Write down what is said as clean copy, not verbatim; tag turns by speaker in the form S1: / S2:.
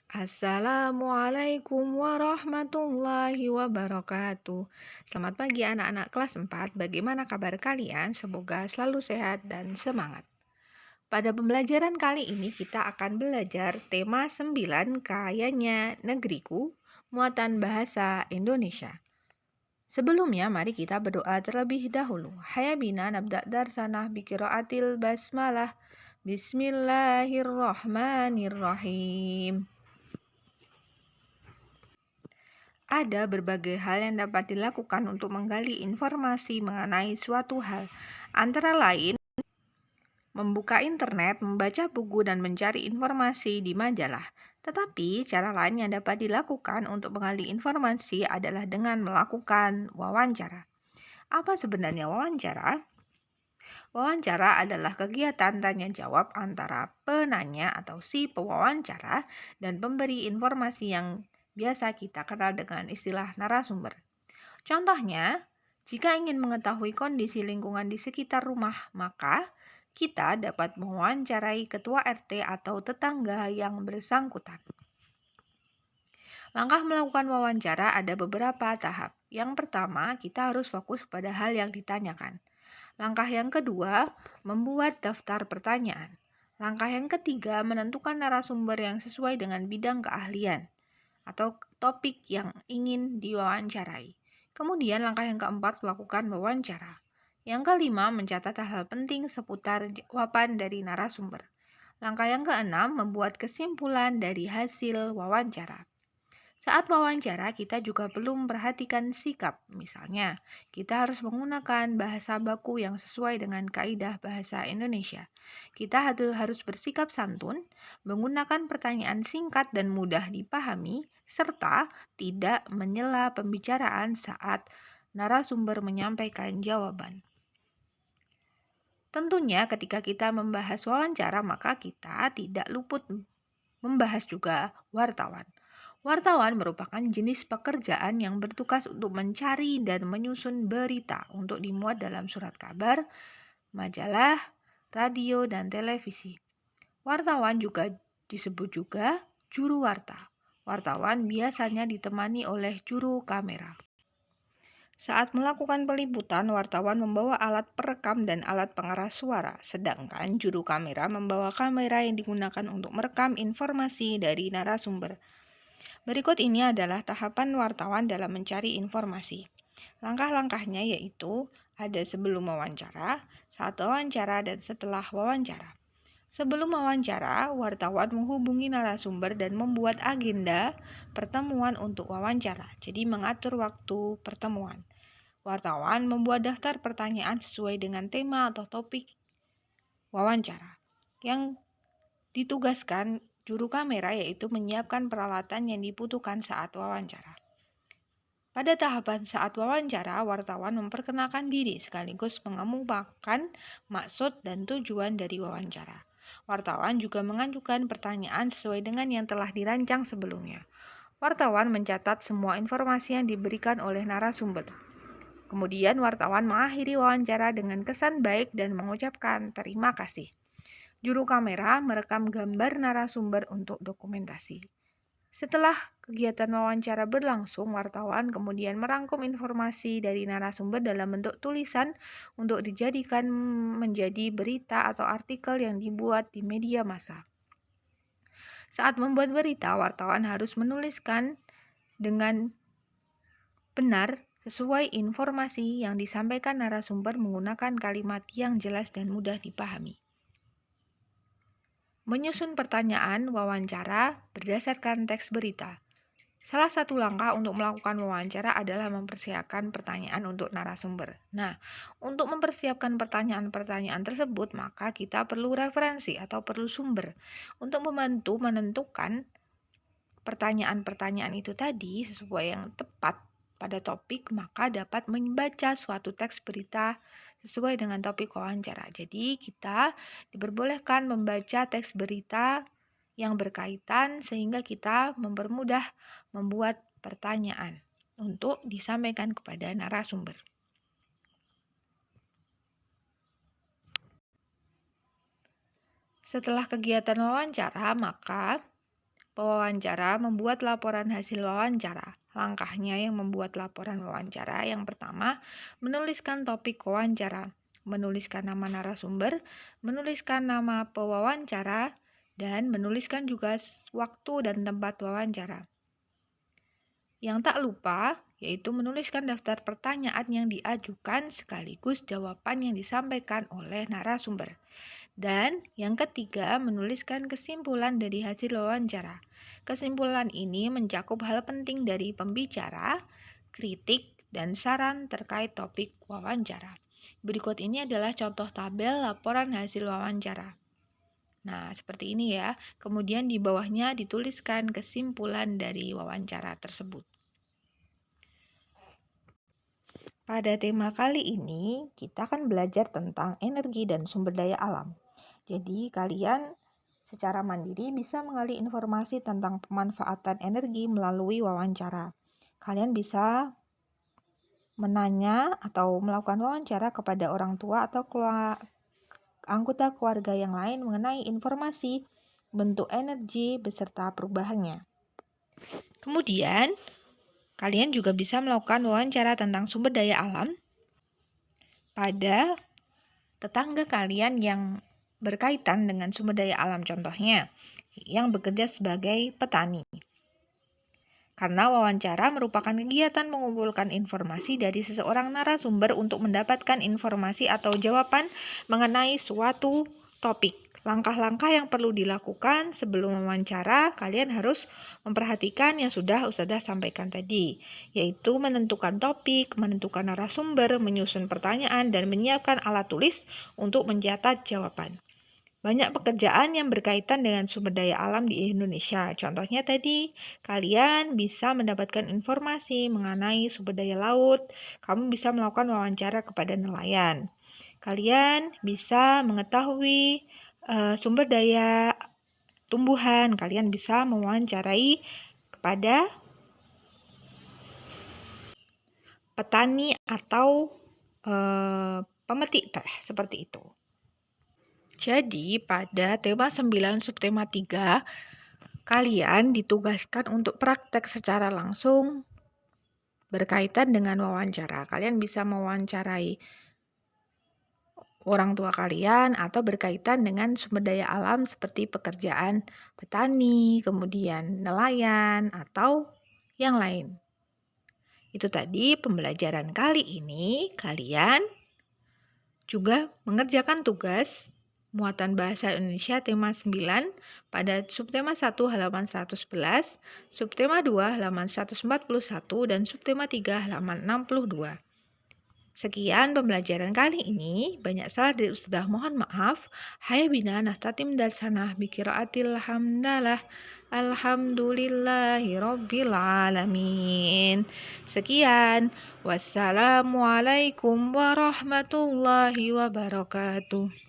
S1: Assalamualaikum warahmatullahi wabarakatuh. Selamat pagi anak-anak kelas 4. Bagaimana kabar kalian? Semoga selalu sehat dan semangat. Pada pembelajaran kali ini kita akan belajar tema 9 kayanya negeriku, muatan bahasa Indonesia. Sebelumnya mari kita berdoa terlebih dahulu. Hayabina nabda darsana biqiraatil basmalah. Bismillahirrahmanirrahim. Ada berbagai hal yang dapat dilakukan untuk menggali informasi mengenai suatu hal, antara lain membuka internet, membaca buku, dan mencari informasi di majalah. Tetapi, cara lain yang dapat dilakukan untuk menggali informasi adalah dengan melakukan wawancara. Apa sebenarnya wawancara? Wawancara adalah kegiatan tanya jawab antara penanya atau si pewawancara dan pemberi informasi yang biasa kita kenal dengan istilah narasumber. Contohnya, jika ingin mengetahui kondisi lingkungan di sekitar rumah, maka kita dapat mewawancarai ketua RT atau tetangga yang bersangkutan. Langkah melakukan wawancara ada beberapa tahap. Yang pertama, kita harus fokus pada hal yang ditanyakan. Langkah yang kedua, membuat daftar pertanyaan. Langkah yang ketiga, menentukan narasumber yang sesuai dengan bidang keahlian atau topik yang ingin diwawancarai. Kemudian langkah yang keempat, melakukan wawancara. Yang kelima, mencatat hal penting seputar jawaban dari narasumber. Langkah yang keenam, membuat kesimpulan dari hasil wawancara. Saat wawancara, kita juga perlu memperhatikan sikap. Misalnya, kita harus menggunakan bahasa baku yang sesuai dengan kaidah bahasa Indonesia. Kita harus bersikap santun, menggunakan pertanyaan singkat dan mudah dipahami, serta tidak menyela pembicaraan saat narasumber menyampaikan jawaban. Tentunya ketika kita membahas wawancara, maka kita tidak luput membahas juga wartawan. Wartawan merupakan jenis pekerjaan yang bertugas untuk mencari dan menyusun berita untuk dimuat dalam surat kabar, majalah, radio, dan televisi. Wartawan juga disebut juga juru warta. Wartawan biasanya ditemani oleh juru kamera. Saat melakukan peliputan, wartawan membawa alat perekam dan alat pengeras suara, sedangkan juru kamera membawa kamera yang digunakan untuk merekam informasi dari narasumber. Berikut ini adalah tahapan wartawan dalam mencari informasi. Langkah-langkahnya yaitu ada sebelum wawancara, saat wawancara, dan setelah wawancara. Sebelum wawancara, wartawan menghubungi narasumber dan membuat agenda pertemuan untuk wawancara, jadi mengatur waktu pertemuan. Wartawan membuat daftar pertanyaan sesuai dengan tema atau topik wawancara. Yang ditugaskan juru kamera yaitu menyiapkan peralatan yang dibutuhkan saat wawancara. Pada tahapan saat wawancara, wartawan memperkenalkan diri sekaligus mengemukakan maksud dan tujuan dari wawancara. Wartawan juga mengajukan pertanyaan sesuai dengan yang telah dirancang sebelumnya. Wartawan mencatat semua informasi yang diberikan oleh narasumber. Kemudian wartawan mengakhiri wawancara dengan kesan baik dan mengucapkan terima kasih. Juru kamera merekam gambar narasumber untuk dokumentasi. Setelah kegiatan wawancara berlangsung, wartawan kemudian merangkum informasi dari narasumber dalam bentuk tulisan untuk dijadikan menjadi berita atau artikel yang dibuat di media massa. Saat membuat berita, wartawan harus menuliskan dengan benar sesuai informasi yang disampaikan narasumber menggunakan kalimat yang jelas dan mudah dipahami. Menyusun pertanyaan wawancara berdasarkan teks berita. Salah satu langkah untuk melakukan wawancara adalah mempersiapkan pertanyaan untuk narasumber. Nah, untuk mempersiapkan pertanyaan-pertanyaan tersebut, maka kita perlu referensi atau perlu sumber untuk membantu menentukan pertanyaan-pertanyaan itu tadi sesuai yang tepat pada topik, maka dapat membaca suatu teks berita sesuai dengan topik wawancara. Jadi, kita diperbolehkan membaca teks berita yang berkaitan sehingga kita mempermudah membuat pertanyaan untuk disampaikan kepada narasumber. Setelah kegiatan wawancara, maka Pewawancara membuat laporan hasil wawancara. Langkahnya yang membuat laporan wawancara yang pertama, menuliskan topik wawancara, menuliskan nama narasumber, menuliskan nama pewawancara, dan menuliskan juga waktu dan tempat wawancara. Yang tak lupa, yaitu menuliskan daftar pertanyaan yang diajukan sekaligus jawaban yang disampaikan oleh narasumber. Dan yang ketiga, menuliskan kesimpulan dari hasil wawancara. Kesimpulan ini mencakup hal penting dari pembicara, kritik, dan saran terkait topik wawancara. Berikut ini adalah contoh tabel laporan hasil wawancara. Nah, seperti ini ya. Kemudian di bawahnya dituliskan kesimpulan dari wawancara tersebut. Pada tema kali ini, kita akan belajar tentang energi dan sumber daya alam. Jadi, kalian secara mandiri bisa menggali informasi tentang pemanfaatan energi melalui wawancara. Kalian bisa menanya atau melakukan wawancara kepada orang tua atau anggota keluarga yang lain mengenai informasi bentuk energi beserta perubahannya. Kemudian, kalian juga bisa melakukan wawancara tentang sumber daya alam pada tetangga kalian yang berkaitan dengan sumber daya alam, contohnya yang bekerja sebagai petani. Karena wawancara merupakan kegiatan mengumpulkan informasi dari seseorang narasumber untuk mendapatkan informasi atau jawaban mengenai suatu topik. Langkah-langkah yang perlu dilakukan sebelum wawancara, kalian harus memperhatikan yang sudah Ustazah sampaikan tadi, yaitu menentukan topik, menentukan narasumber, menyusun pertanyaan, dan menyiapkan alat tulis untuk mencatat jawaban. Banyak pekerjaan yang berkaitan dengan sumber daya alam di Indonesia. Contohnya tadi, kalian bisa mendapatkan informasi mengenai sumber daya laut. Kamu bisa melakukan wawancara kepada nelayan. Kalian bisa mengetahui sumber daya tumbuhan. Kalian bisa mewawancarai kepada petani atau pemetik teh, seperti itu. Jadi pada tema 9 subtema 3, kalian ditugaskan untuk praktek secara langsung berkaitan dengan wawancara. Kalian bisa mewawancarai orang tua kalian atau berkaitan dengan sumber daya alam seperti pekerjaan petani, kemudian nelayan, atau yang lain. Itu tadi pembelajaran kali ini. Kalian juga mengerjakan tugas muatan bahasa Indonesia tema 9 pada subtema 1 halaman 111, subtema 2 halaman 141, dan subtema 3 halaman 62. Sekian pembelajaran kali ini. Banyak salah dari Ustazah, mohon maaf. Hayya bina nahtatim darsanah biqiraatil hamdalah. Alhamdulillahi rabbil alamin. Sekian. Wassalamualaikum warahmatullahi wabarakatuh.